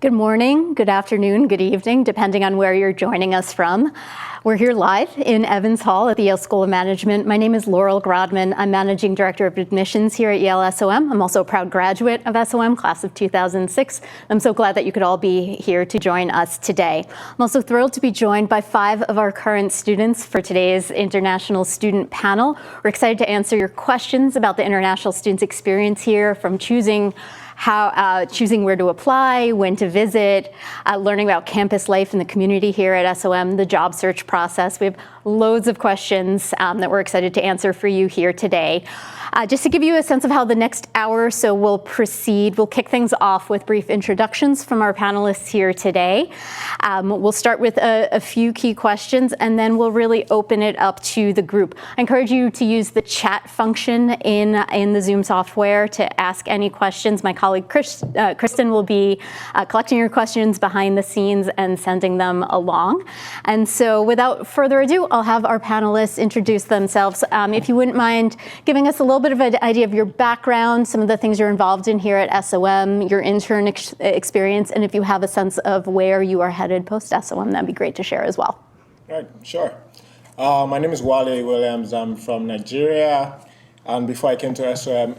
Good morning, good afternoon, good evening, depending on where you're joining us from. We're here live in Evans Hall at the Yale School of Management. My name is Laurel Grodman. I'm Managing Director of Admissions here at Yale SOM. I'm also a proud graduate of SOM, class of 2006. I'm so glad that you could all be here to join us today. I'm also thrilled to be joined by 5 of our current students for today's International Student Panel. We're excited to answer your questions about the international students' experience here, from choosing where to apply, when to visit, learning about campus life and the community here at SOM, the job search process. We have loads of questions that we're excited to answer for you here today. Just to give you a sense of how the next hour or so will proceed, we'll kick things off with brief introductions from our panelists here today. We'll start with a few key questions, and then we'll really open it up to the group. I encourage you to use the chat function in the Zoom software to ask any questions. My colleague Kristen will be collecting your questions behind the scenes and sending them along. And so without further ado, I'll have our panelists introduce themselves. If you wouldn't mind giving us a little bit of an idea of your background, some of the things you're involved in here at SOM, your intern experience, and if you have a sense of where you are headed post-SOM, that'd be great to share as well. Right, sure. My name is Wale Williams. I'm from Nigeria. And before I came to SOM,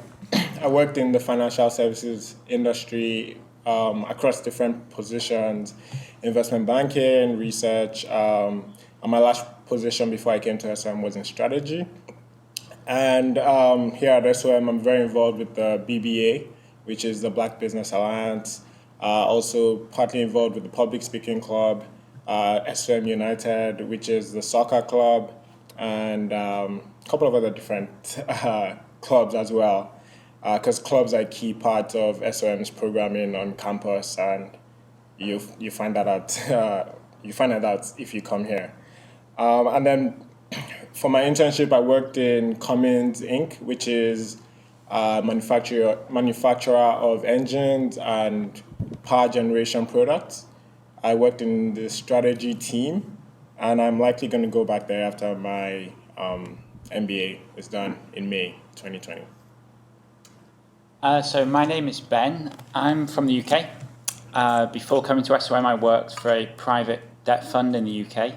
I worked in the financial services industry across different positions, investment banking, research. And my last position before I came to SOM was in strategy. And here at SOM, I'm very involved with the BBA, which is the Black Business Alliance. Also partly involved with the Public Speaking Club, SOM United, which is the soccer club, and a couple of other different clubs as well. Because clubs are a key part of SOM's programming on campus, and you find that out. You find that out if you come here. And then for my internship, I worked in Cummins Inc., which is a manufacturer of engines and power generation products. I worked in the strategy team, and I'm likely going to go back there after my MBA is done in May 2020. So my name is Ben. I'm from the UK. Before coming to SOM, I worked for a private debt fund in the UK.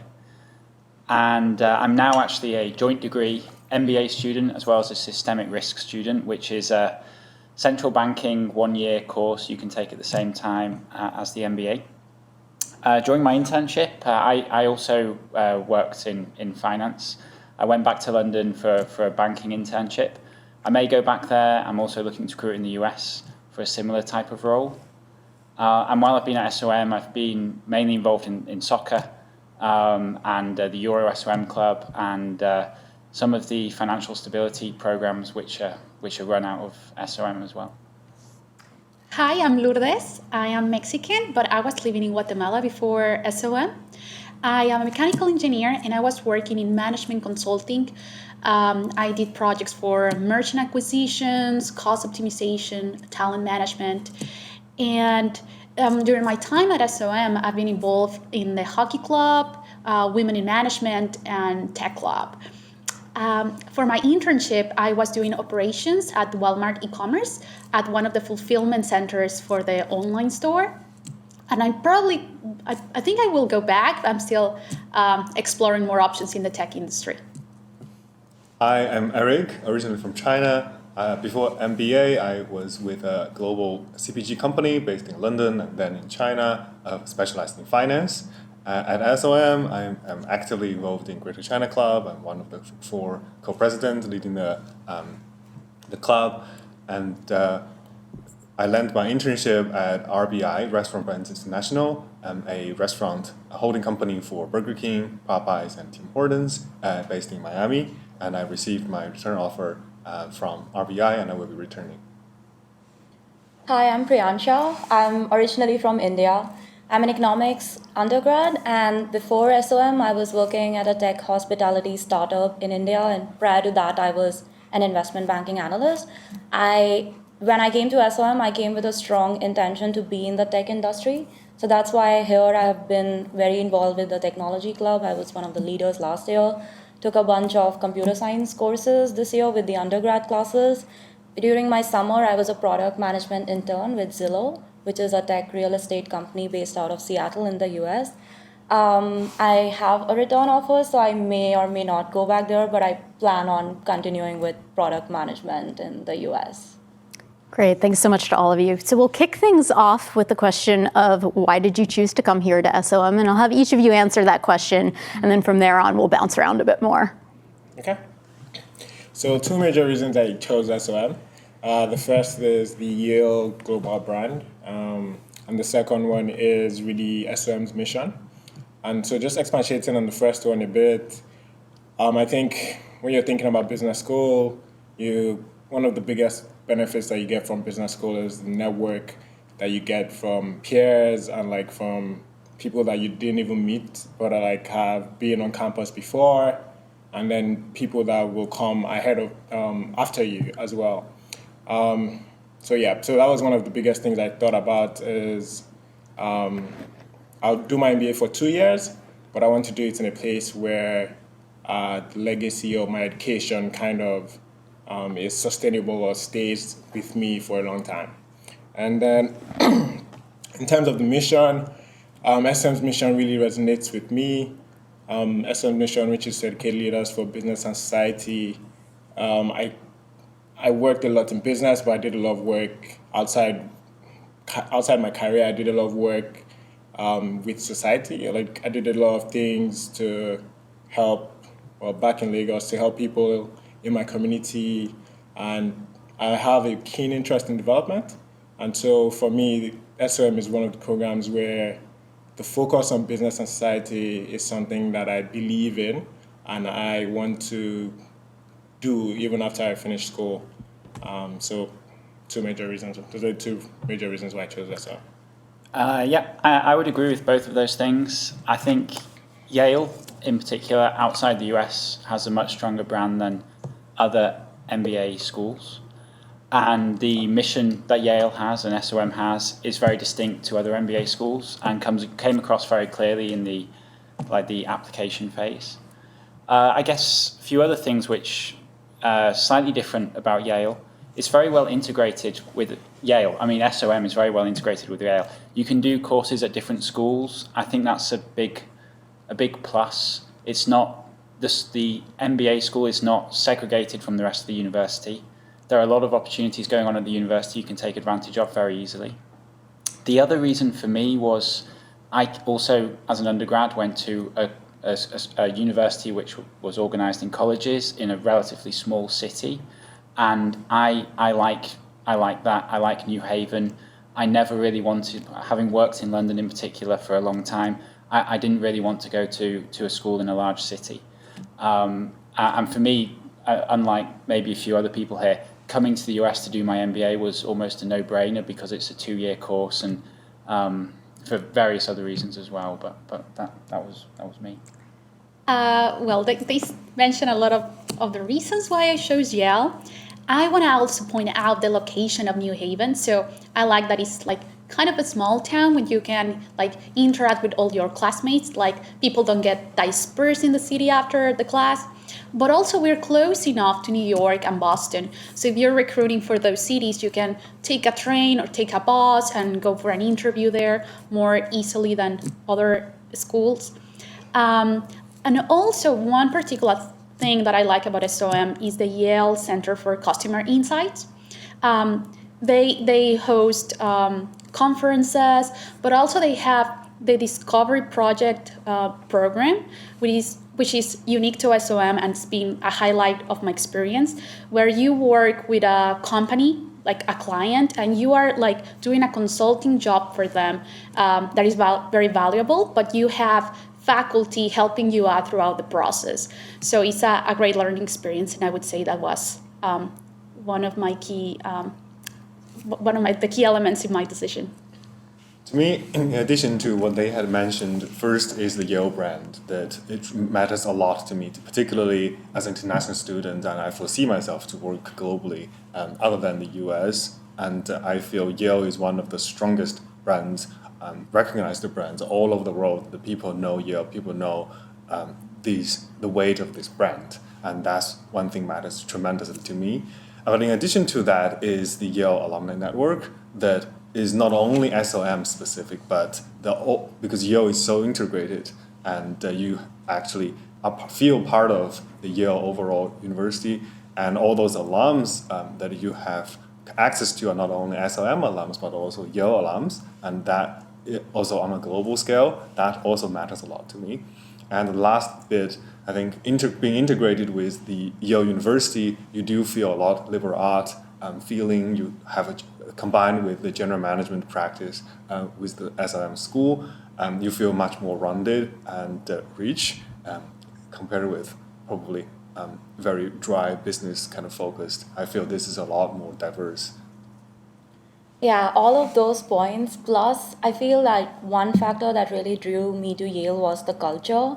And I'm now actually a joint degree MBA student as well as a systemic risk student, which is a central banking 1-year course you can take at the same time as the MBA. During my internship, I also worked in finance. I went back to London for a banking internship. I may go back there. I'm also looking to recruit in the US for a similar type of role. And while I've been at SOM, I've been mainly involved in soccer and the Euro SOM Club and some of the financial stability programs which are run out of SOM as well. Hi, I'm Lourdes. I am Mexican, but I was living in Guatemala before SOM. I am a mechanical engineer, and I was working in management consulting. I did projects for merchant acquisitions, cost optimization, talent management, and during my time at SOM, I've been involved in the hockey club, women in management, and tech club. For my internship, I was doing operations at Walmart e-commerce at one of the fulfillment centers for the online store. And I think I will go back. I'm still exploring more options in the tech industry. Hi, I'm Eric, originally from China. Before MBA, I was with a global CPG company based in London and then in China, specialized in finance. At SOM, I'm actively involved in Greater China Club. I'm one of the 4 co-presidents leading the club. And I landed my internship at RBI, Restaurant Brands International, a restaurant holding company for Burger King, Popeyes, and Tim Hortons, based in Miami. And I received my return offer from RBI, and I will be returning. Hi, I'm Priyansha. I'm originally from India. I'm an economics undergrad, and before SOM, I was working at a tech hospitality startup in India, and prior to that, I was an investment banking analyst. When I came to SOM, I came with a strong intention to be in the tech industry. So that's why here I have been very involved with the technology club. I was one of the leaders last year. Took a bunch of computer science courses this year with the undergrad classes. during my summer, I was a product management intern with Zillow, which is a tech real estate company based out of Seattle in the US. I have a return offer, so I may or may not go back there, but I plan on continuing with product management in the US. Great, thanks so much to all of you. So we'll kick things off with the question of why did you choose to come here to SOM? And I'll have each of you answer that question, and then from there on we'll bounce around a bit more. Okay. So 2 major reasons I chose SOM. The first is the Yale global brand, and the second one is really SOM's mission. And so just expatiating on the first one a bit, I think when you're thinking about business school, one of the biggest benefits that you get from business school is the network that you get from peers and like from people that you didn't even meet but are like have been on campus before, and then people that will come ahead of after you as well. So that was one of the biggest things I thought about is I'll do my MBA for 2 years, but I want to do it in a place where the legacy of my education kind of is sustainable or stays with me for a long time. And then in terms of the mission, SOM's mission really resonates with me. SOM's mission, which is to educate leaders for business and society. I worked a lot in business, but I did a lot of work outside my career. I did a lot of work with society. Like I did a lot of things to help, back in Lagos, to help people in my community, and I have a keen interest in development. And so for me, SOM is one of the programs where the focus on business and society is something that I believe in and I want to do even after I finish school. So 2 major reasons. Those are 2 major reasons why I chose SOM. I would agree with both of those things. I think Yale, in particular, outside the US, has a much stronger brand than other MBA schools. And the mission that Yale has and SOM has is very distinct to other MBA schools and came across very clearly in the application phase. I guess a few other things which are slightly different about Yale. It's very well integrated with Yale. I mean, SOM is very well integrated with Yale. You can do courses at different schools. I think that's a big plus. It's not the MBA school is not segregated from the rest of the university. There are a lot of opportunities going on at the university you can take advantage of very easily. The other reason for me was I also, as an undergrad, went to a university which was organized in colleges in a relatively small city. And I like that. I like New Haven. I never really wanted, having worked in London in particular for a long time, I didn't really want to go to a school in a large city. And for me, unlike maybe a few other people here, coming to the US to do my MBA was almost a no-brainer because it's a 2-year course and for various other reasons as well. But that was me. Well, they mentioned a lot of the reasons why I chose Yale. I want to also point out the location of New Haven. So I like that it's like kind of a small town when you can like interact with all your classmates. Like people don't get dispersed in the city after the class. But also we're close enough to New York and Boston. So if you're recruiting for those cities, you can take a train or take a bus and go for an interview there more easily than other schools. And also one particular thing that I like about SOM is the Yale Center for Customer Insights. They host conferences, but also they have the Discovery Project program, which is unique to SOM and it's been a highlight of my experience, where you work with a company, like a client, and you are like doing a consulting job for them that is very valuable, but you have faculty helping you out throughout the process. So it's a great learning experience, and I would say that was one of the key elements in my decision. To me, in addition to what they had mentioned, first is the Yale brand, that it matters a lot to me, particularly as an international student, and I foresee myself to work globally other than the US. And I feel Yale is one of the strongest brands, recognized brands all over the world. The people know Yale, people know the weight of this brand. And that's one thing matters tremendously to me. But in addition to that is the Yale Alumni Network that is not only SOM specific, but because Yale is so integrated and you actually feel part of the Yale overall university, and all those alums that you have access to are not only SOM alums, but also Yale alums, and that also on a global scale, that also matters a lot to me. And the last bit, I think being integrated with the Yale University, you do feel a lot liberal art feeling. You have combined with the general management practice with the SOM school, you feel much more rounded and rich compared with probably very dry business kind of focused. I feel this is a lot more diverse. Yeah, all of those points. Plus, I feel like one factor that really drew me to Yale was the culture.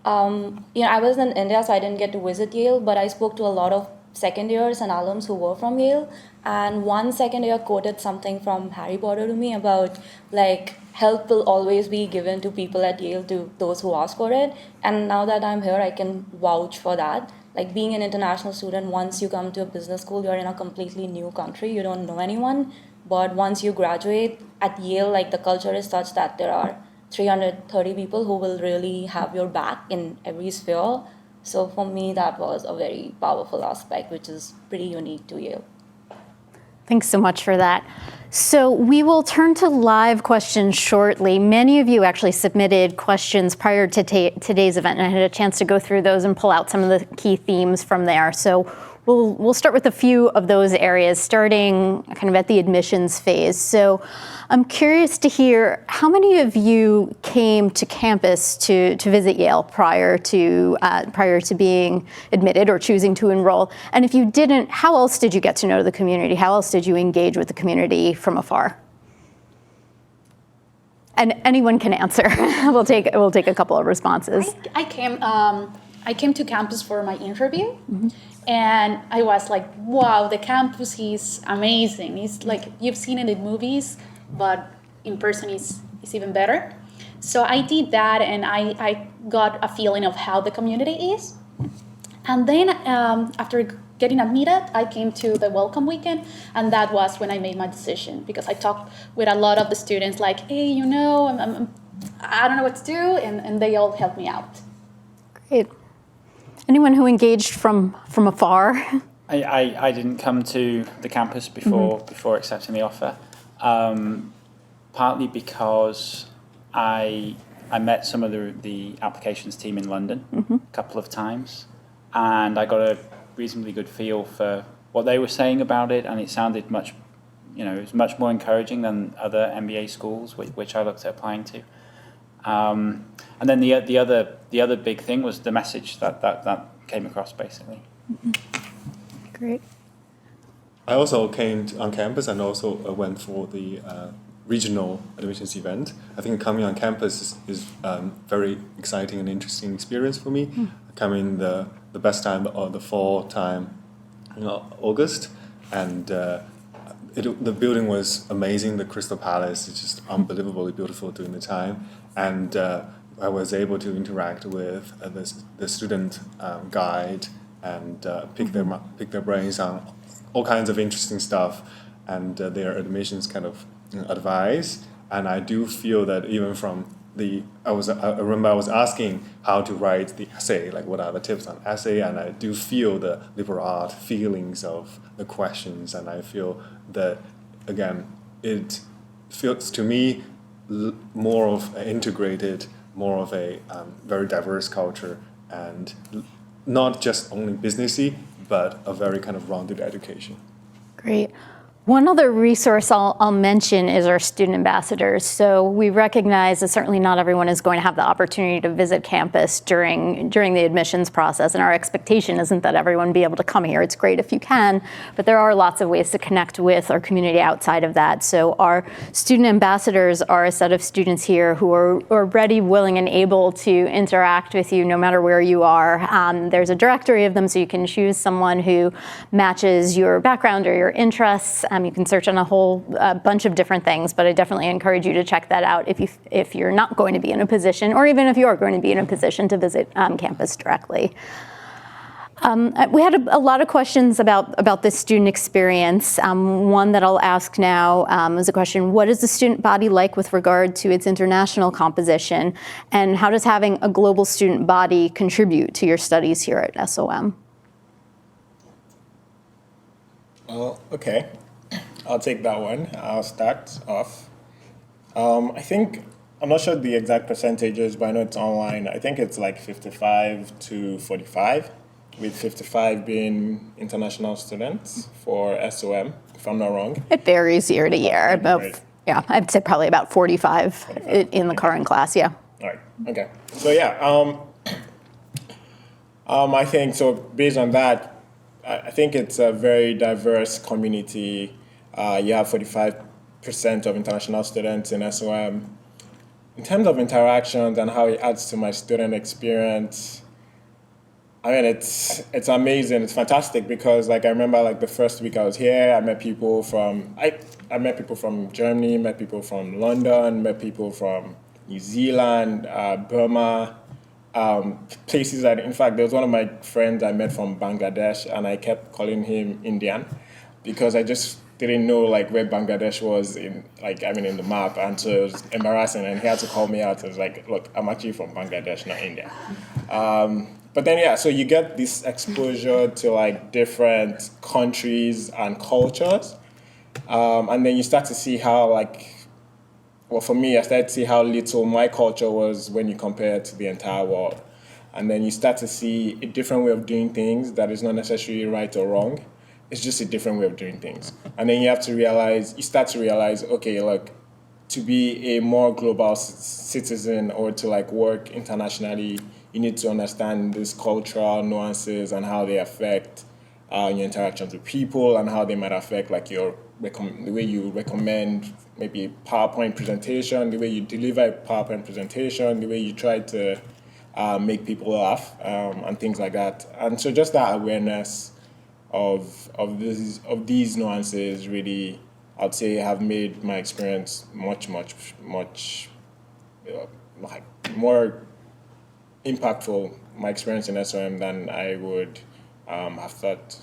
I was in India, so I didn't get to visit Yale, but I spoke to a lot of second years and alums who were from Yale. And one second year quoted something from Harry Potter to me about like help will always be given to people at Yale, to those who ask for it. And now that I'm here, I can vouch for that. Like being an international student, once you come to a business school, you're in a completely new country, you don't know anyone. But once you graduate at Yale, like the culture is such that there are 330 people who will really have your back in every sphere. So for me, that was a very powerful aspect, which is pretty unique to Yale. Thanks so much for that. So we will turn to live questions shortly. Many of you actually submitted questions prior to today's event, and I had a chance to go through those and pull out some of the key themes from there. So we'll start with a few of those areas, starting kind of at the admissions phase. So I'm curious to hear how many of you came to campus to visit Yale prior to being admitted or choosing to enroll. And if you didn't, how else did you get to know the community? How else did you engage with the community from afar? And anyone can answer. We'll take a couple of responses. I came to campus for my interview. Mm-hmm. And I was like, wow, the campus is amazing. It's like you've seen it in movies, but in person is even better. So I did that, and I got a feeling of how the community is. And then after getting admitted, I came to the welcome weekend, and that was when I made my decision, because I talked with a lot of the students like, hey, I don't know what to do, and they all helped me out. Great. Anyone who engaged from afar? I didn't come to the campus before accepting the offer, partly because I met some of the applications team in London a couple of times, and I got a reasonably good feel for what they were saying about it, and it sounded much more encouraging than other MBA schools which I looked at applying to. And then the other big thing was the message that came across, basically. Great. I also came on campus and also went for the regional admissions event. I think coming on campus is very exciting and interesting experience for me. Coming the best time of the fall time, August, and the building was amazing. The Crystal Palace is just unbelievably beautiful during the time, and I was able to interact with the student guide and pick their brains on all kinds of interesting stuff, and their admissions kind of advice. And I do feel that even from I remember I was asking how to write the essay, like what are the tips on essay, and I do feel the liberal art feelings of the questions, and I feel that, again, it feels to me more of an integrated, more of a very diverse culture, and not just only businessy, but a very kind of rounded education. Great. One other resource I'll mention is our student ambassadors. So we recognize that certainly not everyone is going to have the opportunity to visit campus during the admissions process, and our expectation isn't that everyone be able to come here. It's great if you can, but there are lots of ways to connect with our community outside of that. So our student ambassadors are a set of students here who are ready, willing, and able to interact with you no matter where you are. There's a directory of them, so you can choose someone who matches your background or your interests. You can search on a whole bunch of different things, but I definitely encourage you to check that out if you're not going to be in a position, or even if you are going to be in a position to visit campus directly. We had a lot of questions about the student experience. One that I'll ask now is a question: what is the student body like with regard to its international composition, and how does having a global student body contribute to your studies here at SOM? Well, okay, I'll take that one. I'll start off. I'm not sure the exact percentages, but I know it's online. I think it's like 55 to 45, with 55 being international students for SOM, if I'm not wrong. It varies year to year. Right. Yeah, I'd say probably about 45 in the current class, yeah. All right, okay. So yeah, I think, so based on that, I think it's a very diverse community. You have 45% of international students in SOM. In terms of interactions and how it adds to my student experience, I mean, it's amazing. It's fantastic because, like, I remember, like, the first week I was here, I met people from Germany, met people from London, met people from New Zealand, Burma, places that, in fact, there was one of my friends I met from Bangladesh, and I kept calling him Indian because I just didn't know, like, where Bangladesh was in the map, and so it was embarrassing, and he had to call me out. I was like, look, I'm actually from Bangladesh, not India. But then, yeah, so you get this exposure to, like, different countries and cultures, and then you start to see how, like, well, for me, I started to see how little my culture was when you compare it to the entire world. And then you start to see a different way of doing things that is not necessarily right or wrong. It's just a different way of doing things. And then you start to realize, okay, look, to be a more global citizen or to, like, work internationally, you need to understand these cultural nuances and how they affect your interactions with people, and how they might affect, like, the way you recommend maybe a PowerPoint presentation, the way you deliver a PowerPoint presentation, the way you try to make people laugh, and things like that. And so just that awareness of these nuances really, I'd say, have made my experience much more impactful, my experience in SOM, than I would have thought.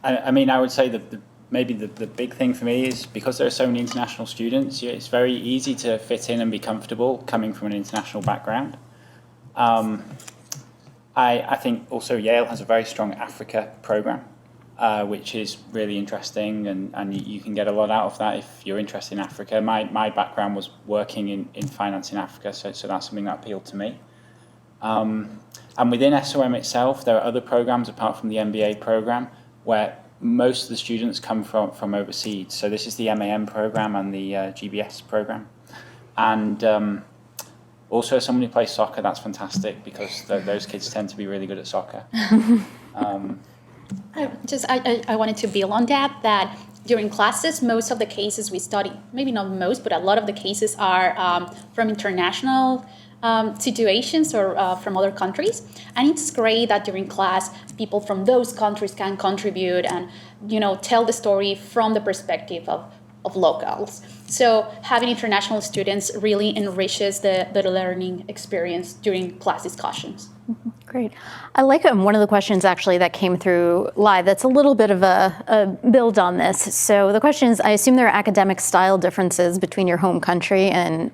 I mean, I would say that maybe the big thing for me is because there are so many international students, it's very easy to fit in and be comfortable coming from an international background. I think also Yale has a very strong Africa program, which is really interesting, and you can get a lot out of that if you're interested in Africa. My background was working in finance in Africa, so that's something that appealed to me. And within SOM itself, there are other programs apart from the MBA program where most of the students come from overseas. So this is the MAM program and the GBS program. And also, as someone who plays soccer, that's fantastic because those kids tend to be really good at soccer. I wanted to build on that during classes, most of the cases we study, maybe not most, but a lot of the cases are from international situations or from other countries. And it's great that during class, people from those countries can contribute and, tell the story from the perspective of locals. So having international students really enriches the learning experience during class discussions. Great. I like one of the questions actually that came through live that's a little bit of a build on this. So the question is, I assume there are academic style differences between your home country and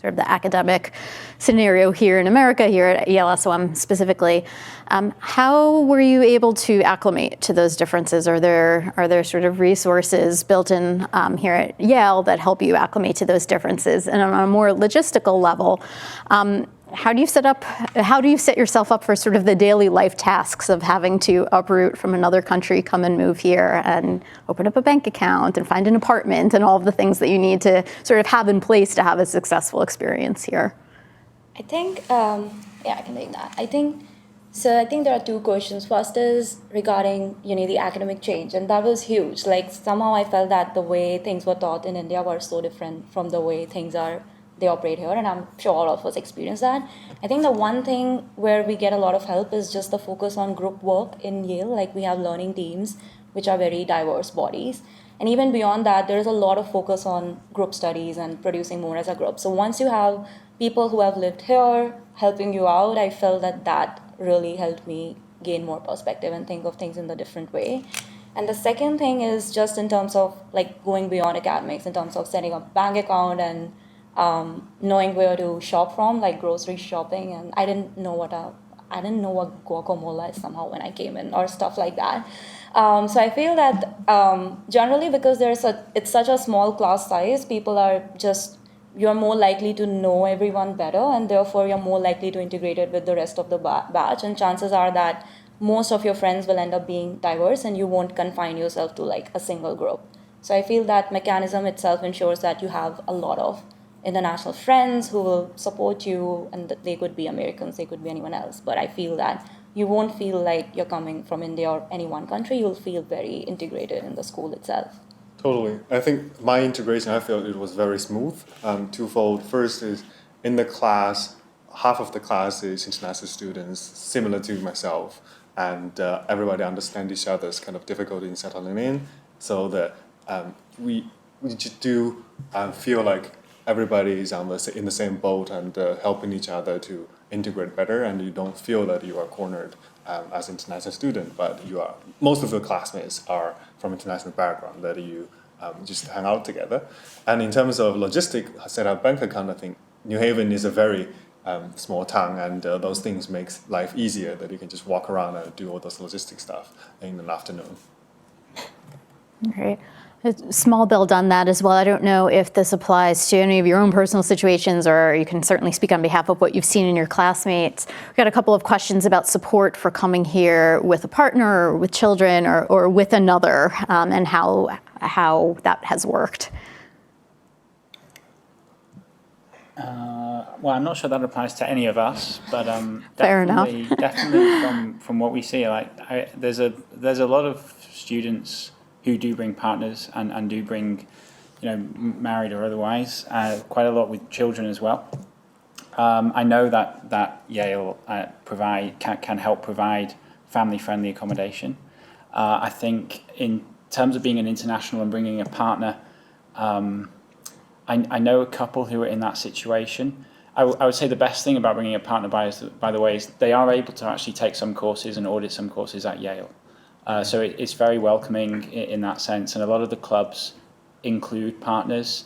sort of the academic scenario here in America, here at Yale SOM specifically. How were you able to acclimate to those differences? Are there sort of resources built in here at Yale that help you acclimate to those differences? And on a more logistical level, how do you set yourself up for sort of the daily life tasks of having to uproot from another country, come and move here and open up a bank account and find an apartment and all of the things that you need to sort of have in place to have a successful experience here? I think, I can take that. I think there are two questions. First is regarding, the academic change, and that was huge. Like, somehow I felt that the way things were taught in India were so different from the way they operate here, and I'm sure all of us experience that. I think the one thing where we get a lot of help is just the focus on group work in Yale. Like, we have learning teams, which are very diverse bodies. And even beyond that, there is a lot of focus on group studies and producing more as a group. So once you have people who have lived here helping you out, I felt that really helped me gain more perspective and think of things in a different way. And the second thing is just in terms of like going beyond academics, in terms of setting up a bank account and knowing where to shop from, like grocery shopping. And I didn't know what guacamole is somehow when I came in, or stuff like that. So I feel that generally, because it's such a small class size, you're more likely to know everyone better, and therefore you're more likely to integrate it with the rest of the batch. And chances are that most of your friends will end up being diverse, and you won't confine yourself to like a single group. So I feel that mechanism itself ensures that you have a lot of international friends who will support you, and they could be Americans, they could be anyone else. But I feel that you won't feel like you're coming from India or any one country. You'll feel very integrated in the school itself. Totally. I think my integration, I felt it was very smooth. Twofold. First is in the class, half of the class is international students, similar to myself, and everybody understands each other's kind of difficulty in settling in. So that we just do feel like everybody is in the same boat and helping each other to integrate better, and you don't feel that you are cornered as an international student, but most of the classmates are from international background, that you just hang out together. And in terms of set up bank account, I think New Haven is a very small town, and those things makes life easier, that you can just walk around and do all those logistic stuff in an afternoon. Great. A small build on that as well. I don't know if this applies to any of your own personal situations, or you can certainly speak on behalf of what you've seen in your classmates. We've got a couple of questions about support for coming here with a partner, or with children, or with another, and how that has worked. Well, I'm not sure that applies to any of us, but Fair enough. definitely from what we see, there's a lot of students who do bring partners and do bring, married or otherwise, quite a lot with children as well. I know that Yale can help provide family-friendly accommodation. I think in terms of being an international and bringing a partner, I know a couple who are in that situation. I would say the best thing about bringing a partner by the way, is they are able to actually take some courses and audit some courses at Yale. So it's very welcoming in that sense, and a lot of the clubs include partners.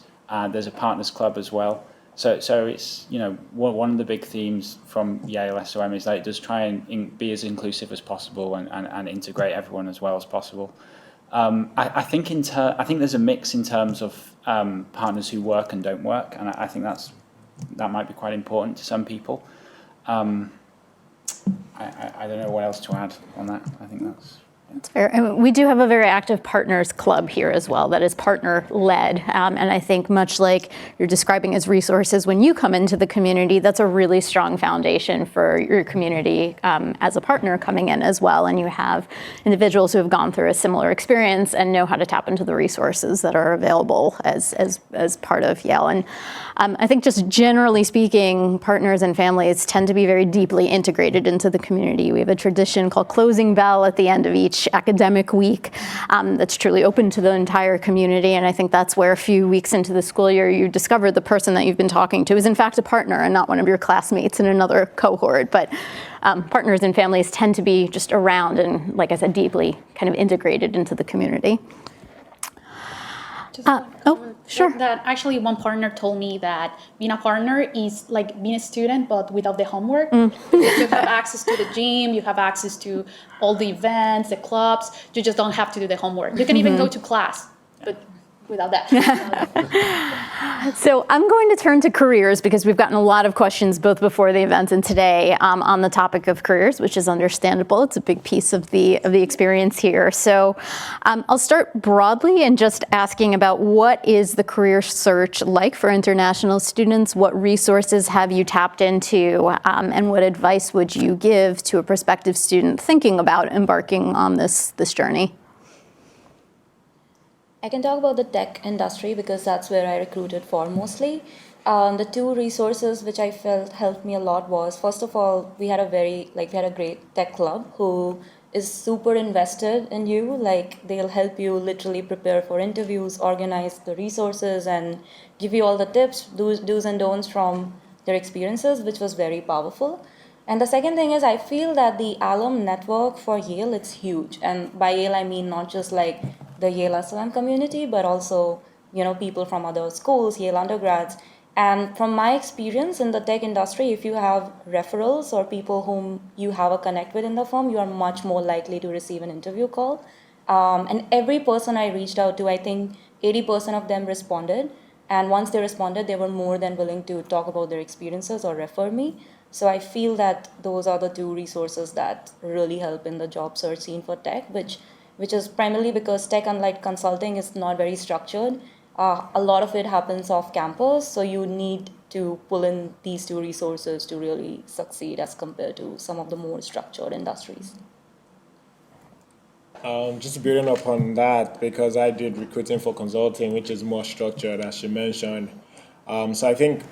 There's a partners club as well. So it's one of the big themes from Yale SOM is that it does try and be as inclusive as possible and integrate everyone as well as possible. I think there's a mix in terms of partners who work and don't work, and I think that might be quite important to some people. I don't know what else to add on that. I think that's fair. And we do have a very active partners club here as well that is partner-led. And I think much like you're describing as resources when you come into the community, that's a really strong foundation for your community as a partner coming in as well. And you have individuals who have gone through a similar experience and know how to tap into the resources that are available as part of Yale. And I think just generally speaking, partners and families tend to be very deeply integrated into the community. We have a tradition called closing bell at the end of each academic week that's truly open to the entire community. And I think that's where a few weeks into the school year, you discover the person that you've been talking to is in fact a partner and not one of your classmates in another cohort. But partners and families tend to be just around and, like I said, deeply kind of integrated into the community. Sure. That actually one partner told me that being a partner is like being a student, but without the homework. Because you have access to the gym, you have access to all the events, the clubs. You just don't have to do the homework. You can even go to class, but without that. So I'm going to turn to careers because we've gotten a lot of questions both before the event and today on the topic of careers, which is understandable. It's a big piece of the experience here. So I'll start broadly and just asking about what is the career search like for international students? What resources have you tapped into? And what advice would you give to a prospective student thinking about embarking on this journey? I can talk about the tech industry because that's where I recruited for mostly. The two resources which I felt helped me a lot was, first of all, we had a great tech club who is super invested in you. Like they'll help you literally prepare for interviews, organize the resources, and give you all the tips, do's and don'ts from their experiences, which was very powerful. And the second thing is, I feel that the alum network for Yale, it's huge. And by Yale, I mean not just like the Yale SOM community, but also, people from other schools, Yale undergrads. And from my experience in the tech industry, if you have referrals or people whom you have a connect with in the firm, you are much more likely to receive an interview call. And every person I reached out to, I think 80% of them responded. And once they responded, they were more than willing to talk about their experiences or refer me. So I feel that those are the two resources that really help in the job search scene for tech, which is primarily because tech, unlike consulting, is not very structured. A lot of it happens off campus, so you need to pull in these two resources to really succeed as compared to some of the more structured industries. Just building up on that, because I did recruiting for consulting, which is more structured, as you mentioned. So I think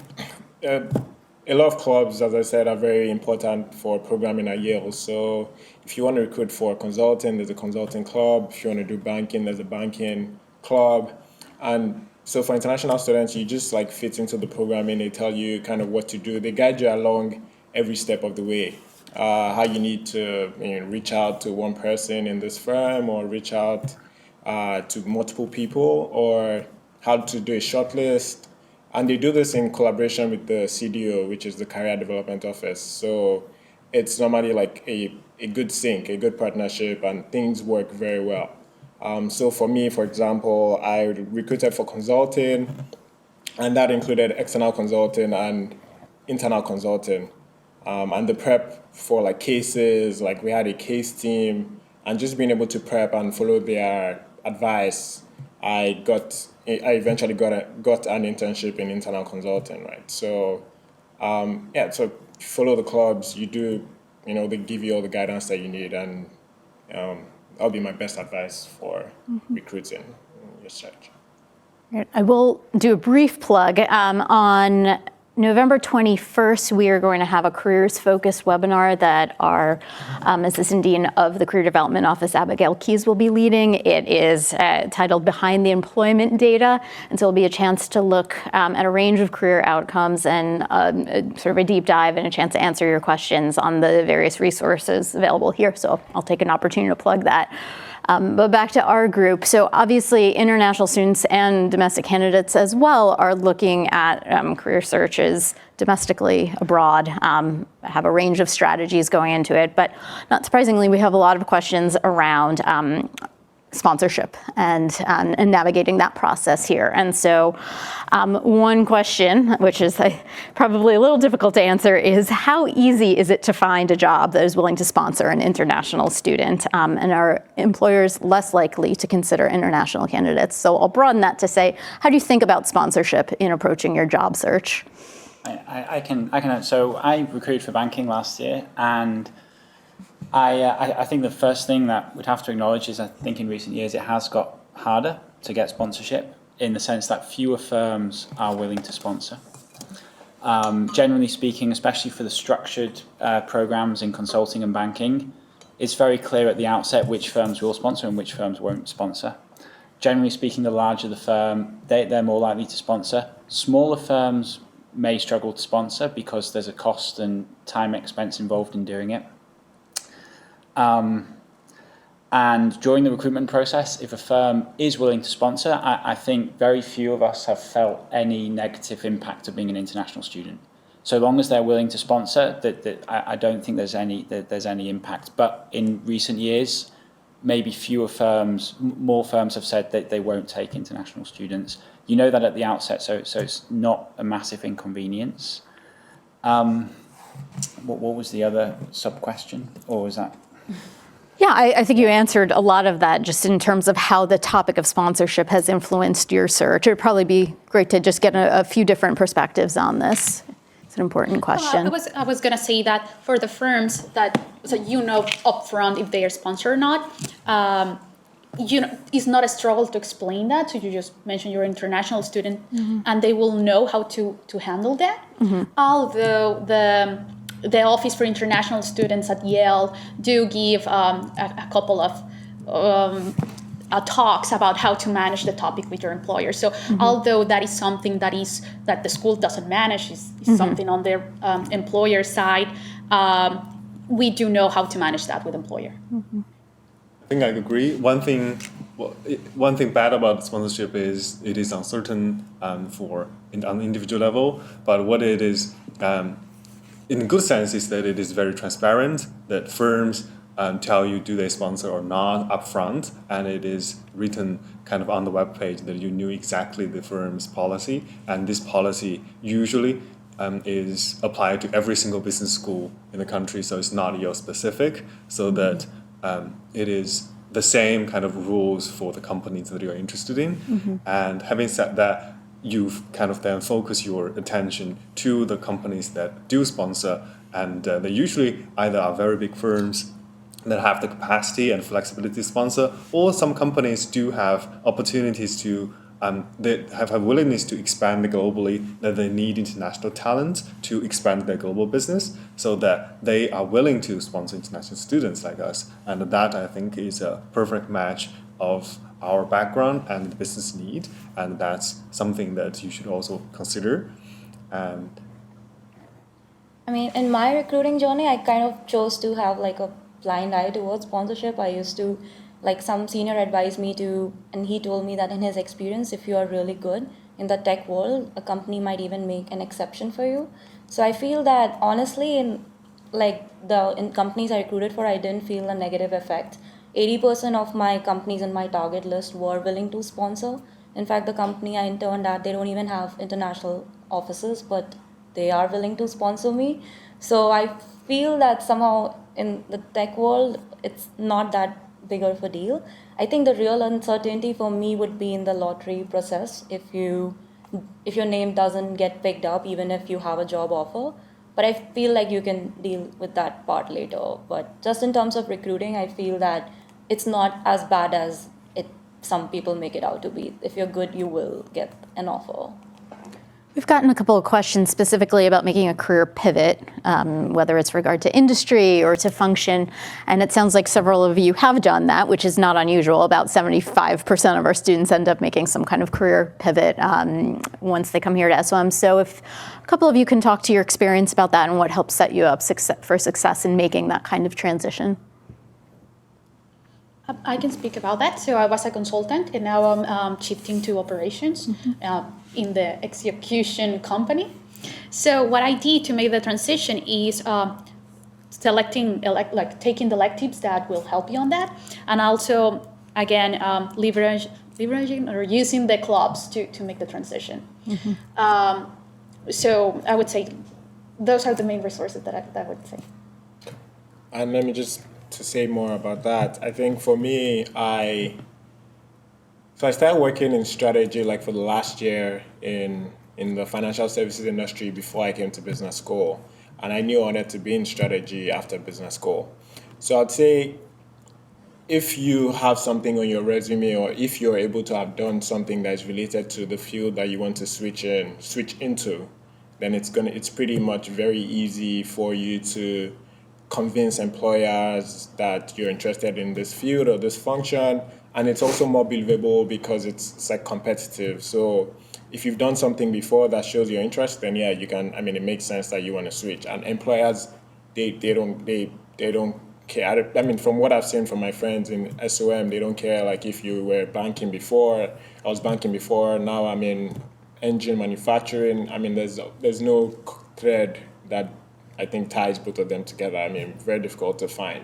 a lot of clubs, as I said, are very important for programming at Yale. So if you want to recruit for consulting, there's a consulting club. If you want to do banking, there's a banking club. And so for international students, you just like fit into the programming. They tell you kind of what to do. They guide you along every step of the way. How you need to reach out to one person in this firm, or reach out to multiple people, or how to do a shortlist. And they do this in collaboration with the CDO, which is the Career Development Office. So it's normally like a good sync, a good partnership, and things work very well. So for me, for example, I recruited for consulting, and that included external consulting and internal consulting. And the prep for like cases, like we had a case team, and just being able to prep and follow their advice, I eventually got an internship in internal consulting, right? So, so follow the clubs, you do, they give you all the guidance that you need, and that'll be my best advice for recruiting your search. I will do a brief plug. On November 21st, we are going to have a careers-focused webinar that our Assistant Dean of the Career Development Office, Abigail Keys, will be leading. It is titled Behind the Employment Data, and so it'll be a chance to look at a range of career outcomes and sort of a deep dive and a chance to answer your questions on the various resources available here. So I'll take an opportunity to plug that. But back to our group. So obviously international students and domestic candidates as well are looking at career searches domestically, abroad, have a range of strategies going into it. But not surprisingly, we have a lot of questions around sponsorship and navigating that process here. And so one question, which is probably a little difficult to answer, is how easy is it to find a job that is willing to sponsor an international student? And are employers less likely to consider international candidates? So I'll broaden that to say, how do you think about sponsorship in approaching your job search? I can. So I recruited for banking last year, and I think the first thing that we'd have to acknowledge is I think in recent years it has got harder to get sponsorship, in the sense that fewer firms are willing to sponsor. Generally speaking, especially for the structured programs in consulting and banking, it's very clear at the outset which firms will sponsor and which firms won't sponsor. Generally speaking, the larger the firm, they're more likely to sponsor. Smaller firms may struggle to sponsor because there's a cost and time expense involved in doing it. And during the recruitment process, if a firm is willing to sponsor, I think very few of us have felt any negative impact of being an international student. So long as they're willing to sponsor, I don't think there's any impact. But in recent years, maybe more firms have said that they won't take international students. You know that at the outset, so it's not a massive inconvenience. What was the other sub-question, or was that? Yeah, I think you answered a lot of that just in terms of how the topic of sponsorship has influenced your search. It would probably be great to just get a few different perspectives on this. It's an important question. I was going to say that for the firms so upfront if they are sponsored or not, it's not a struggle to explain that. So you just mentioned you're an international student, and they will know how to handle that. Although the Office for International Students at Yale do give a couple of talks about how to manage the topic with your employer. So although that is something that the school doesn't manage, is something on their employer side, we do know how to manage that with employer. I think I agree. One thing bad about sponsorship is it is uncertain on the individual level. But what it is, in a good sense, is that it is very transparent. That firms tell you do they sponsor or not upfront, and it is written kind of on the web page that you knew exactly the firm's policy, and this policy usually is applied to every single business school in the country, so it's not Yale specific, so that it is the same kind of rules for the companies that you're interested in. And having said that, you've kind of then focus your attention to the companies that do sponsor, and they usually either are very big firms that have the capacity and flexibility to sponsor, or some companies do have opportunities to they have a willingness to expand globally, that they need international talent to expand their global business, so that they are willing to sponsor international students like us. And that, I think, is a perfect match of our background and the business need, and that's something that you should also consider. And I mean, in my recruiting journey, I kind of chose to have like a blind eye towards sponsorship. I used to, like, some senior advised me to, and he told me that in his experience, if you are really good in the tech world, a company might even make an exception for you. So I feel that honestly, in companies I recruited for, I didn't feel a negative effect. 80% of my companies in my target list were willing to sponsor. In fact, the company I interned at, they don't even have international offices, but they are willing to sponsor me. So I feel that somehow in the tech world, it's not that bigger of a deal. I think the real uncertainty for me would be in the lottery process, if your name doesn't get picked up even if you have a job offer. But I feel like you can deal with that part later. But just in terms of recruiting, I feel that it's not as bad as some people make it out to be. If you're good, you will get an offer. We've gotten a couple of questions specifically about making a career pivot, whether it's regard to industry or to function. And it sounds like several of you have done that, which is not unusual. About 75% of our students end up making some kind of career pivot once they come here to SOM. So if a couple of you can talk to your experience about that and what helps set you up for success in making that kind of transition. I can speak about that. So I was a consultant, and now I'm shifting to operations in the execution company. So what I did to make the transition is taking the electives that will help you on that, and also again leveraging or using the clubs to make the transition. So I would say those are the main resources that I would say. And let me just to say more about that. I think for me, I started working in strategy like for the last year in the financial services industry before I came to business school. And I knew I wanted to be in strategy after business school. So I'd say if you have something on your resume, or if you're able to have done something that is related to the field that you want to switch into, then it's pretty much very easy for you to convince employers that you're interested in this field or this function, and it's also more believable because it's like competitive. So if you've done something before that shows your interest, then yeah, you can. I mean, it makes sense that you want to switch. And employers, they don't care. I mean, from what I've seen from my friends in SOM, they don't care. Like if you were banking before, I was banking before. Now I'm in engine manufacturing. I mean, there's no thread that I think ties both of them together. I mean, very difficult to find,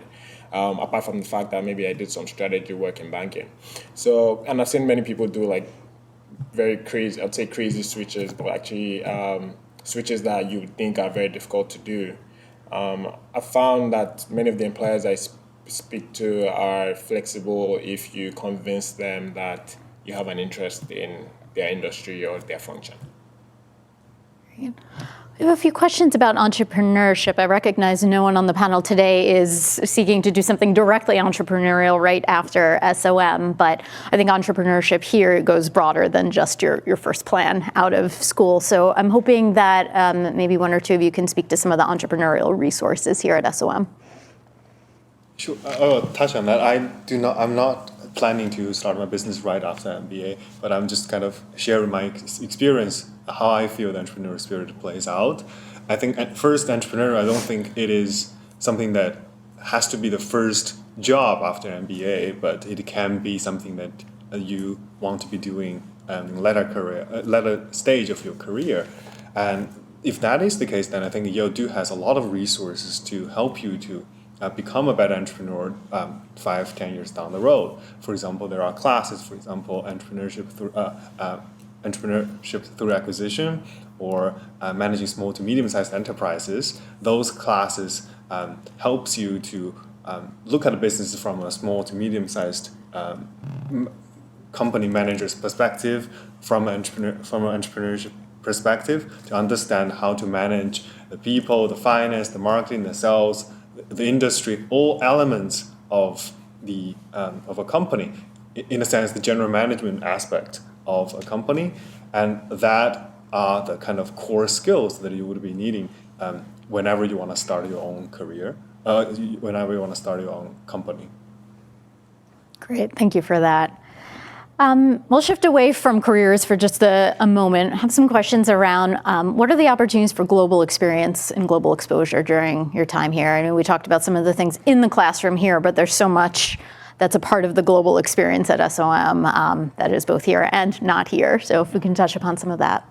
apart from the fact that maybe I did some strategy work in banking. So, and I've seen many people do like very crazy, I'd say crazy switches, but actually switches that you would think are very difficult to do. I found that many of the employers I speak to are flexible if you convince them that you have an interest in their industry or their function. Great. We have a few questions about entrepreneurship. I recognize no one on the panel today is seeking to do something directly entrepreneurial right after SOM, but I think entrepreneurship here goes broader than just your first plan out of school. So I'm hoping that maybe one or two of you can speak to some of the entrepreneurial resources here at SOM. Sure. I'll touch on that. I'm not planning to start my business right after MBA, but I'm just kind of sharing my experience, how I feel the entrepreneurial spirit plays out. I think at first entrepreneur, I don't think it is something that has to be the first job after MBA, but it can be something that you want to be doing in later stage of your career. And if that is the case, then I think Yale has a lot of resources to help you to become a better entrepreneur 5-10 years down the road. For example, there are classes, for example, entrepreneurship through acquisition, or managing small to medium-sized enterprises. Those classes helps you to look at a business from a small to medium-sized company manager's perspective, from an entrepreneurship perspective, to understand how to manage the people, the finance, the marketing, the sales, the industry, all elements of a company, in a sense, the general management aspect of a company, and that are the kind of core skills that you would be needing whenever you want to start your own career, whenever you want to start your own company. Great, thank you for that. We'll shift away from careers for just a moment. I have some questions around what are the opportunities for global experience and global exposure during your time here? I mean, we talked about some of the things in the classroom here, but there's so much that's a part of the global experience at SOM that is both here and not here. So if we can touch upon some of that.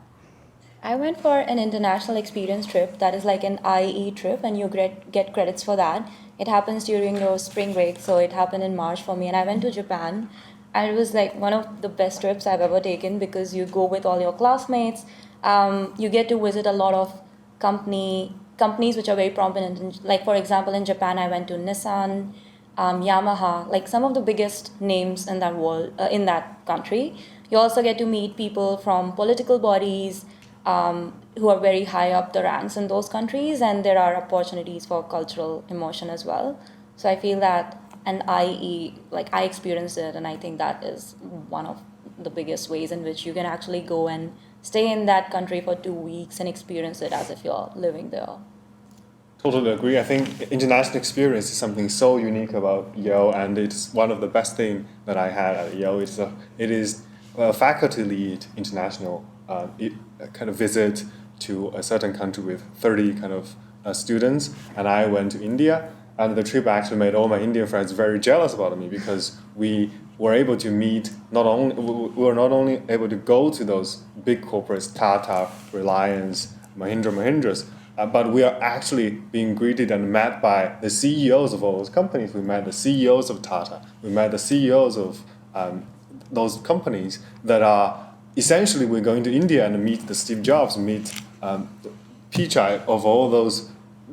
I went for an international experience trip that is like an IE trip, and you get credits for that. It happens during your spring break, so it happened in March for me, and I went to Japan. And it was like one of the best trips I've ever taken, because you go with all your classmates. You get to visit a lot of companies which are very prominent. Like, for example, in Japan, I went to Nissan, Yamaha, like some of the biggest names in that world, in that country. You also get to meet people from political bodies who are very high up the ranks in those countries, and there are opportunities for cultural immersion as well. So I feel that an IE, like I experienced it, and I think that is one of the biggest ways in which you can actually go and stay in that country for 2 weeks and experience it as if you're living there. Totally agree. I think international experience is something so unique about Yale, and it's one of the best things that I had at Yale. It is a faculty-led international kind of visit to a certain country with 30 kind of students, and I went to India. And the trip actually made all my Indian friends very jealous about me, because we were able to meet we were not only able to go to those big corporates, Tata, Reliance, Mahindras, but we are actually being greeted and met by the CEOs of all those companies. We met the CEOs of Tata. We met the CEOs of those companies that are essentially, we're going to India and meet the Steve Jobs, meet the Pichai of all those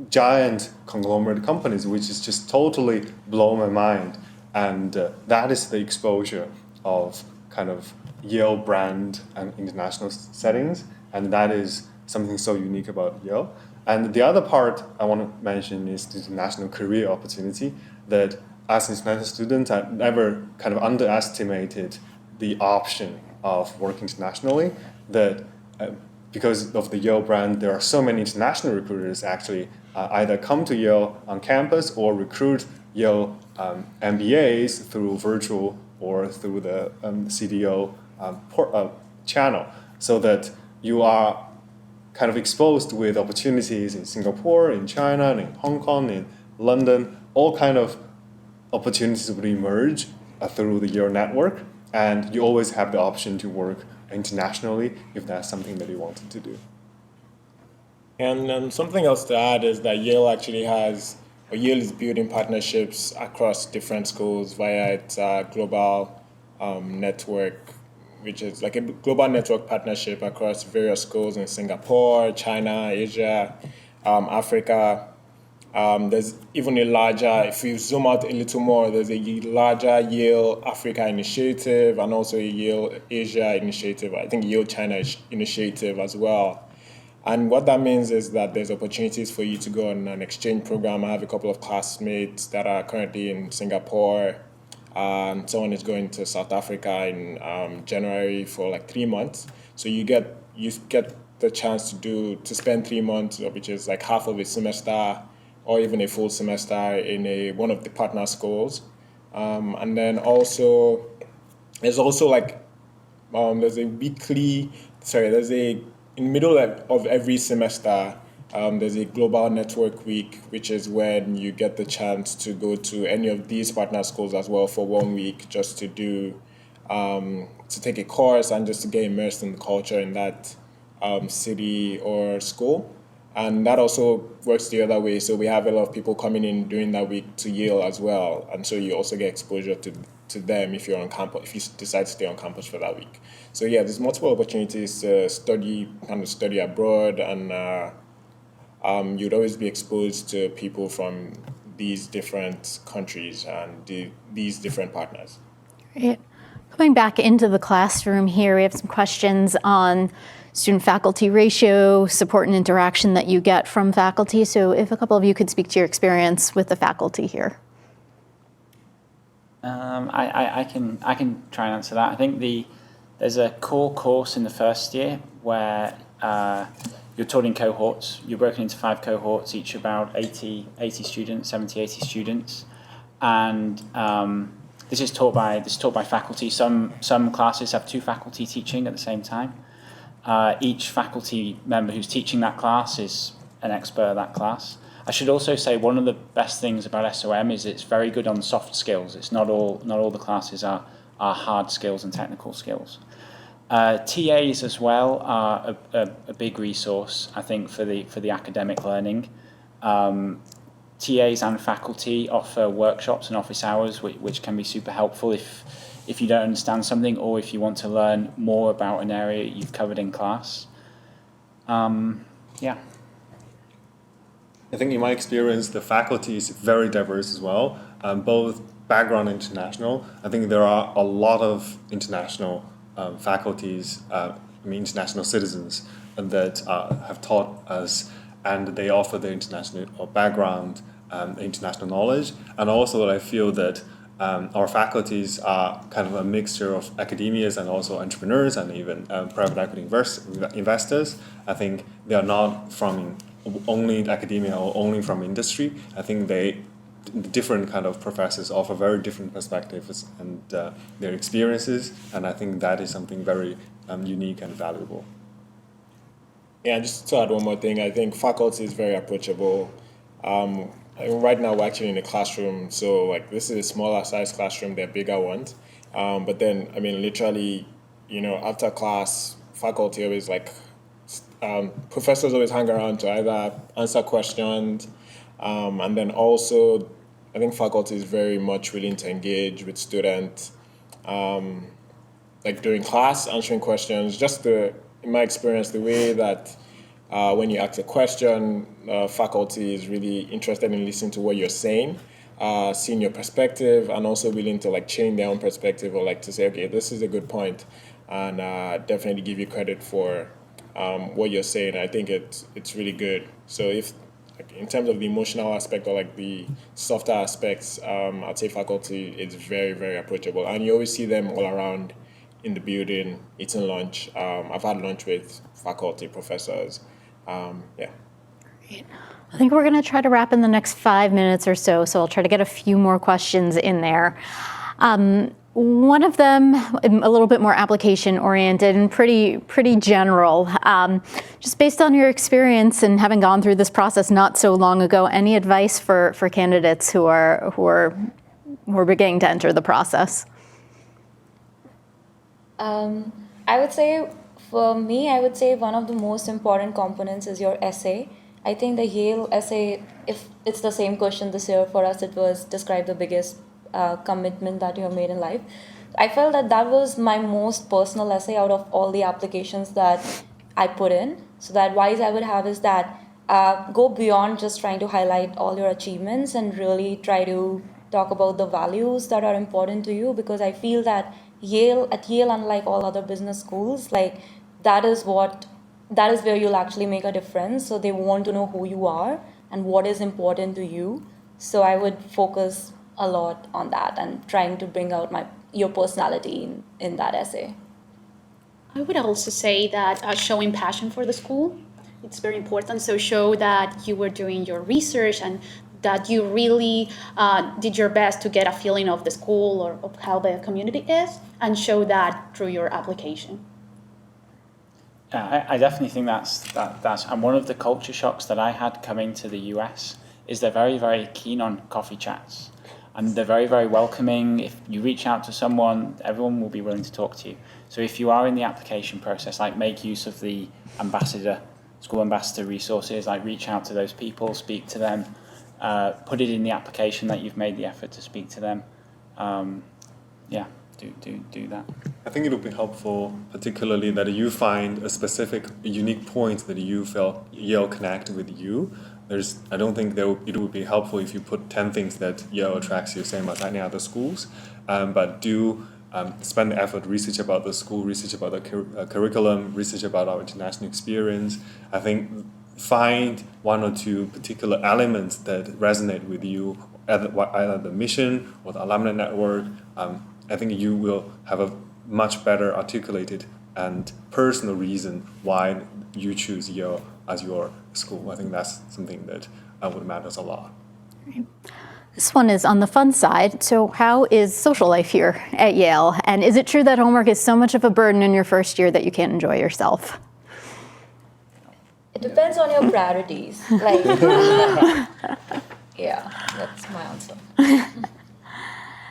giant conglomerate companies, which is just totally blown my mind. And that is the exposure of kind of Yale brand and international settings. And that is something so unique about Yale. And the other part I want to mention is the international career opportunity, that as an international student, I never kind of underestimated the option of working internationally, that because of the Yale brand, there are so many international recruiters actually either come to Yale on campus or recruit Yale MBAs through virtual or through the CDO channel, so that you are kind of exposed with opportunities in Singapore, in China, and in Hong Kong, in London. All kind of opportunities will emerge through the Yale network, and you always have the option to work internationally if that's something that you wanted to do. And something else to add is that Yale is building partnerships across different schools via its global network, which is like a global network partnership across various schools in Singapore, China, Asia, Africa. There's even a larger, if you zoom out a little more, there's a larger Yale Africa initiative and also a Yale Asia initiative. I think Yale China initiative as well. And what that means is that there's opportunities for you to go on an exchange program. I have a couple of classmates that are currently in Singapore. Someone is going to South Africa in January for like 3 months. So you get the chance to spend 3 months, which is like half of a semester or even a full semester in one of the partner schools. And then also, there's also like there's a in the middle of every semester, there's a global network week, which is when you get the chance to go to any of these partner schools as well for 1 week, just to to take a course and just to get immersed in the culture in that city or school. And that also works the other way. So we have a lot of people coming in during that week to Yale as well. And so you also get exposure to them if you're on campus, if you decide to stay on campus for that week. So yeah, there's multiple opportunities to study abroad, and you'd always be exposed to people from these different countries and these different partners. Great. Coming back into the classroom here, we have some questions on student-faculty ratio, support and interaction that you get from faculty. So if a couple of you could speak to your experience with the faculty here. I can try and answer that. I think there's a core course in the first year where you're taught in cohorts. You're broken into 5 cohorts, each about 80 students, 70, 80 students. And this is taught by faculty. Some classes have 2 faculty teaching at the same time. Each faculty member who's teaching that class is an expert at that class. I should also say one of the best things about SOM is it's very good on soft skills. It's not all the classes are hard skills and technical skills. TAs as well are a big resource, I think, for the academic learning. TAs and faculty offer workshops and office hours, which can be super helpful if you don't understand something or if you want to learn more about an area you've covered in class. Yeah. I think in my experience, the faculty is very diverse as well, both background and international. I think there are a lot of international faculties, international citizens that have taught us, and they offer the international background, international knowledge. And also I feel that our faculties are kind of a mixture of academias and also entrepreneurs and even private equity investors. I think they are not from only academia or only from industry. I think the different kind of professors offer very different perspectives and their experiences, and I think that is something very unique and valuable. Yeah, just to add one more thing, I think faculty is very approachable. Right now we're actually in a classroom, so like this is a smaller size classroom, they're bigger ones. But then, literally, after class, faculty always professors always hang around to either answer questions, and then also, I think faculty is very much willing to engage with students, during class, answering questions. In my experience, the way that when you ask a question, faculty is really interested in listening to what you're saying, seeing your perspective, and also willing to change their own perspective or to say, okay, this is a good point, and definitely give you credit for what you're saying. I think it's really good. So if in terms of the emotional aspect or the softer aspects, I'd say faculty is very, very approachable, and you always see them all around in the building eating lunch. I've had lunch with faculty, professors. Yeah. Great. I think we're going to try to wrap in the next 5 minutes or so I'll try to get a few more questions in there. One of them, a little bit more application-oriented and pretty general. Just based on your experience and having gone through this process not so long ago, any advice for candidates who are beginning to enter the process? I would say, for me, one of the most important components is your essay. I think the Yale essay, if it's the same question this year for us, it was describe the biggest commitment that you have made in life. I felt that was my most personal essay out of all the applications that I put in. So the advice I would have is that go beyond just trying to highlight all your achievements and really try to talk about the values that are important to you, because I feel that Yale, unlike all other business schools, that is what that is where you'll actually make a difference. So they want to know who you are and what is important to you. So I would focus a lot on that and trying to bring out your personality in that essay. I would also say that showing passion for the school, it's very important. So show that you were doing your research and that you really did your best to get a feeling of the school or of how the community is, and show that through your application. I definitely think that's and one of the culture shocks that I had coming to the US is they're very, very keen on coffee chats. And they're very, very welcoming. If you reach out to someone, everyone will be willing to talk to you. So if you are in the application process, like make use of the school ambassador resources, like reach out to those people, speak to them, put it in the application that you've made the effort to speak to them. Do that. I think it would be helpful, particularly that you find a specific, unique point that you felt Yale connected with you. I don't think it would be helpful if you put 10 things that Yale attracts you, same as any other schools. But do spend the effort, research about the school, research about the curriculum, research about our international experience. I think find one or two particular elements that resonate with you, either the mission or the alumni network. I think you will have a much better articulated and personal reason why you choose Yale as your school. I think that's something that would matter a lot. This one is on the fun side. So how is social life here at Yale? And is it true that homework is so much of a burden in your first year that you can't enjoy yourself? It depends on your priorities. Like, yeah, that's my answer.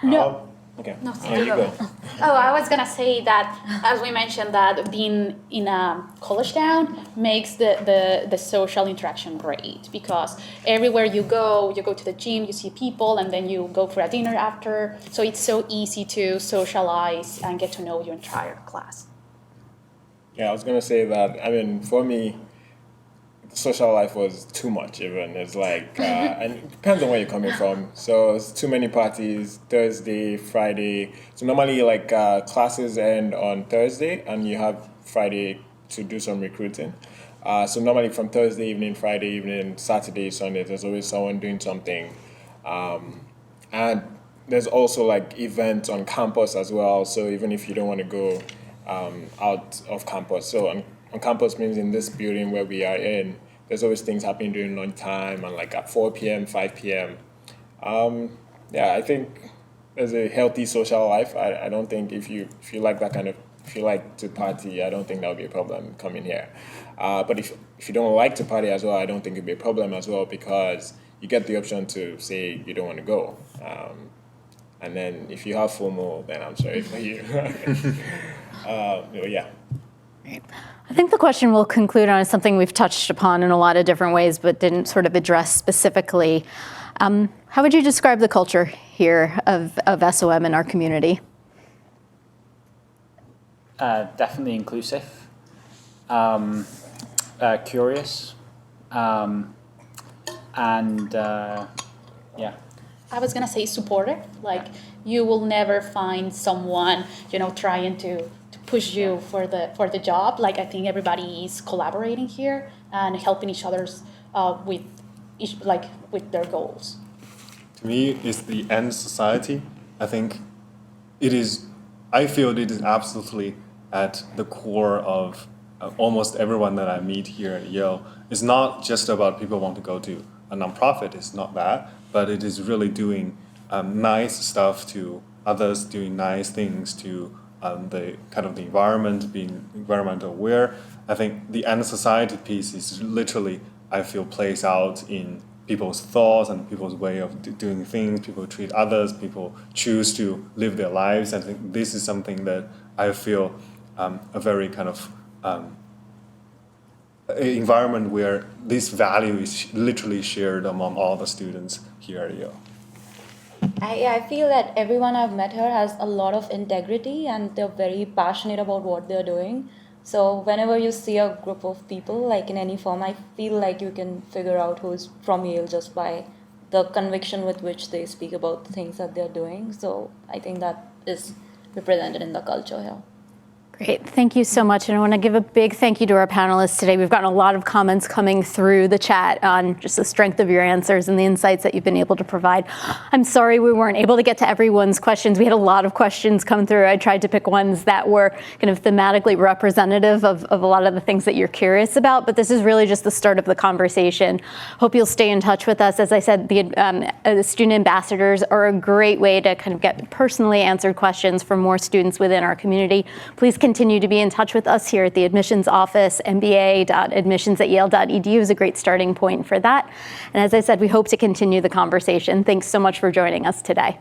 No. Okay. No, You go. Oh, I was gonna say that, as we mentioned, that being in a college town makes the social interaction great, because everywhere you go to the gym, you see people, and then you go for a dinner after. So it's so easy to socialize and get to know your entire class. Yeah, I was gonna say that. I mean, for me, social life was too much. Even it's like, and it depends on where you're coming from. So it's too many parties. Thursday, Friday. So normally, like classes end on Thursday, and you have Friday to do some recruiting. So normally from Thursday evening, Friday evening, Saturday, Sunday, there's always someone doing something, and there's also like events on campus as well. So even if you don't want to go out of campus, so on campus means in this building where we are in, there's always things happening during lunchtime and like at 4 p.m., 5 p.m. I think there's a healthy social life. I don't think if you like that kind of, if you like to party, I don't think that would be a problem coming here. But if you don't like to party as well, I don't think it'd be a problem as well, because you get the option to say you don't want to go. And then if you have FOMO, then I'm sorry for you. Yeah. I think the question we'll conclude on is something we've touched upon in a lot of different ways, but didn't sort of address specifically. How would you describe the culture here of SOM in our community? Definitely inclusive, curious, and yeah. I was gonna say supportive. Like, you will never find someone, trying to push you for the job. Like, I think everybody is collaborating here and helping each other's with their goals. To me, it's the end society. I feel it is absolutely at the core of almost everyone that I meet here at Yale. It's not just about people want to go to a nonprofit. It's not that, but it is really doing nice stuff to others, doing nice things to the kind of the environment, being environmental aware. I think the end society piece is literally, I feel, plays out in people's thoughts and people's way of doing things. People treat others, people choose to live their lives. I think this is something that I feel a very kind of environment where this value is literally shared among all the students here at Yale. I feel that everyone I've met here has a lot of integrity and they're very passionate about what they're doing. So whenever you see a group of people, like in any form, I feel like you can figure out who's from Yale just by the conviction with which they speak about the things that they're doing. So I think that is represented in the culture here. Great, thank you so much. And I want to give a big thank you to our panelists today. We've gotten a lot of comments coming through the chat on just the strength of your answers and the insights that you've been able to provide. I'm sorry we weren't able to get to everyone's questions. We had a lot of questions come through. I tried to pick ones that were kind of thematically representative of a lot of the things that you're curious about, but this is really just the start of the conversation. Hope you'll stay in touch with us. As I said, the student ambassadors are a great way to kind of get personally answered questions from more students within our community. Please continue to be in touch with us here at the admissions office. mba.admissions@yale.edu is a great starting point for that. And as I said, we hope to continue the conversation. Thanks so much for joining us today.